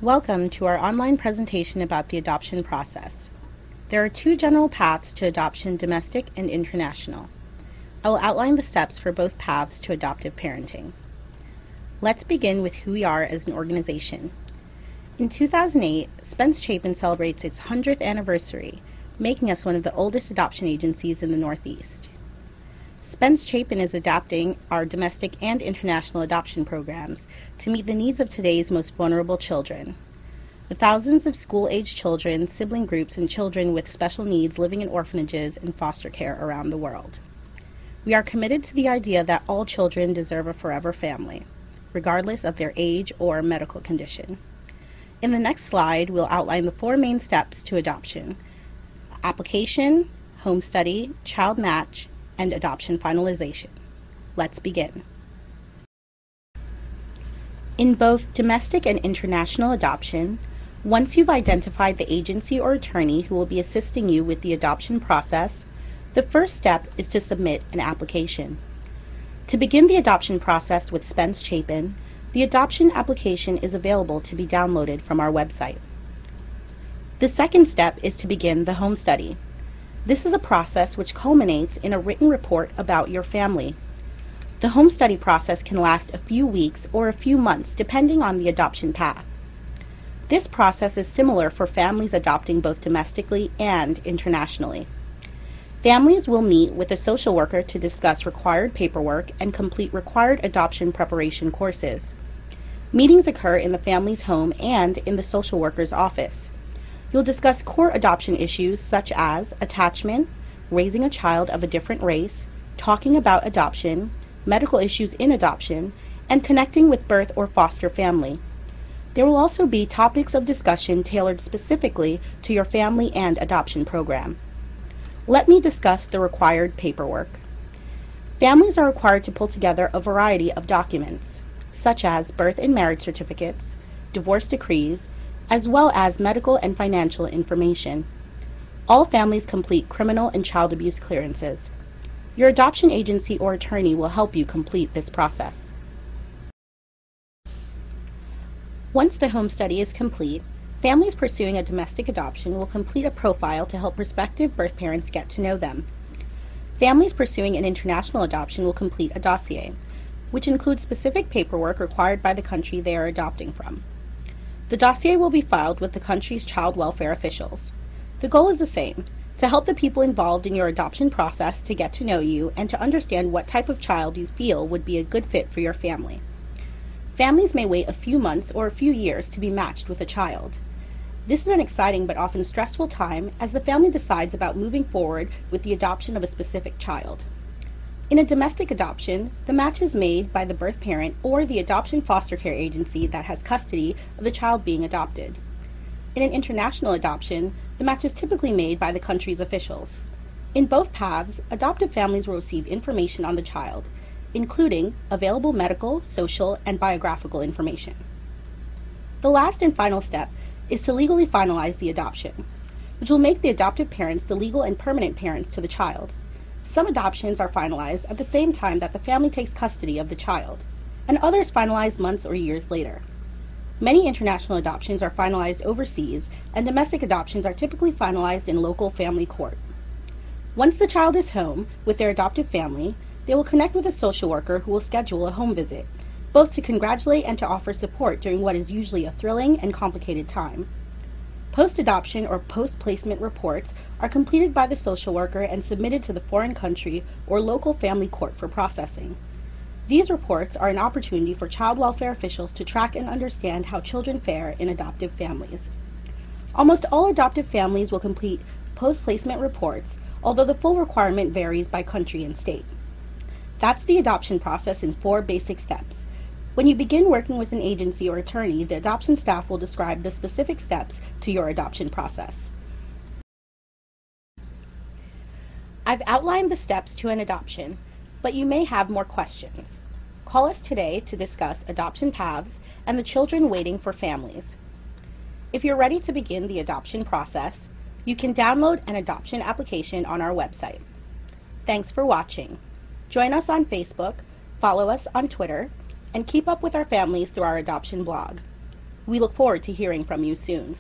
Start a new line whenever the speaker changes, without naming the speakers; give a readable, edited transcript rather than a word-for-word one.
Welcome to our online presentation about the adoption process. There are two general paths to adoption, domestic and international. I will outline the steps for both paths to adoptive parenting. Let's begin with who we are as an organization. In 2008, Spence-Chapin celebrates its 100th anniversary, making us one of the oldest adoption agencies in the Northeast. Spence-Chapin is adapting our domestic and international adoption programs to meet the needs of today's most vulnerable children. The thousands of school-age children, sibling groups, and children with special needs living in orphanages and foster care around the world. We are committed to the idea that all children deserve a forever family, regardless of their age or medical condition. In the next slide, we'll outline the four main steps to adoption: application, home study, child match, and adoption finalization. Let's begin. In both domestic and international adoption, once you've identified the agency or attorney who will be assisting you with the adoption process, the first step is to submit an application. To begin the adoption process with Spence-Chapin, the adoption application is available to be downloaded from our website. The second step is to begin the home study. This is a process which culminates in a written report about your family. The home study process can last a few weeks or a few months depending on the adoption path. This process is similar for families adopting both domestically and internationally. Families will meet with a social worker to discuss required paperwork and complete required adoption preparation courses. Meetings occur in the family's home and in the social worker's office. You'll discuss core adoption issues such as attachment, raising a child of a different race, talking about adoption, medical issues in adoption, and connecting with birth or foster family. There will also be topics of discussion tailored specifically to your family and adoption program. Let me discuss the required paperwork. Families are required to pull together a variety of documents, such as birth and marriage certificates, divorce decrees, as well as medical and financial information. All families complete criminal and child abuse clearances. Your adoption agency or attorney will help you complete this process. Once the home study is complete, families pursuing a domestic adoption will complete a profile to help prospective birth parents get to know them. Families pursuing an international adoption will complete a dossier, which includes specific paperwork required by the country they are adopting from. The dossier will be filed with the country's child welfare officials. The goal is the same: to help the people involved in your adoption process to get to know you and to understand what type of child you feel would be a good fit for your family. Families may wait a few months or a few years to be matched with a child. This is an exciting but often stressful time as the family decides about moving forward with the adoption of a specific child. In a domestic adoption, the match is made by the birth parent or the adoption foster care agency that has custody of the child being adopted. In an international adoption, the match is typically made by the country's officials. In both paths, adoptive families will receive information on the child, including available medical, social, and biographical information. The last and final step is to legally finalize the adoption, which will make the adoptive parents the legal and permanent parents to the child. Some adoptions are finalized at the same time that the family takes custody of the child, and others finalized months or years later. Many international adoptions are finalized overseas, and domestic adoptions are typically finalized in local family court. Once the child is home with their adoptive family, they will connect with a social worker who will schedule a home visit, both to congratulate and to offer support during what is usually a thrilling and complicated time. Post-adoption or post-placement reports are completed by the social worker and submitted to the foreign country or local family court for processing. These reports are an opportunity for child welfare officials to track and understand how children fare in adoptive families. Almost all adoptive families will complete post-placement reports, although the full requirement varies by country and state. That's the adoption process in 4 basic steps. When you begin working with an agency or attorney, the adoption staff will describe the specific steps to your adoption process. I've outlined the steps to an adoption, but you may have more questions. Call us today to discuss adoption paths and the children waiting for families. If you're ready to begin the adoption process, you can download an adoption application on our website. Thanks for watching. Join us on Facebook, follow us on Twitter, and keep up with our families through our adoption blog. We look forward to hearing from you soon.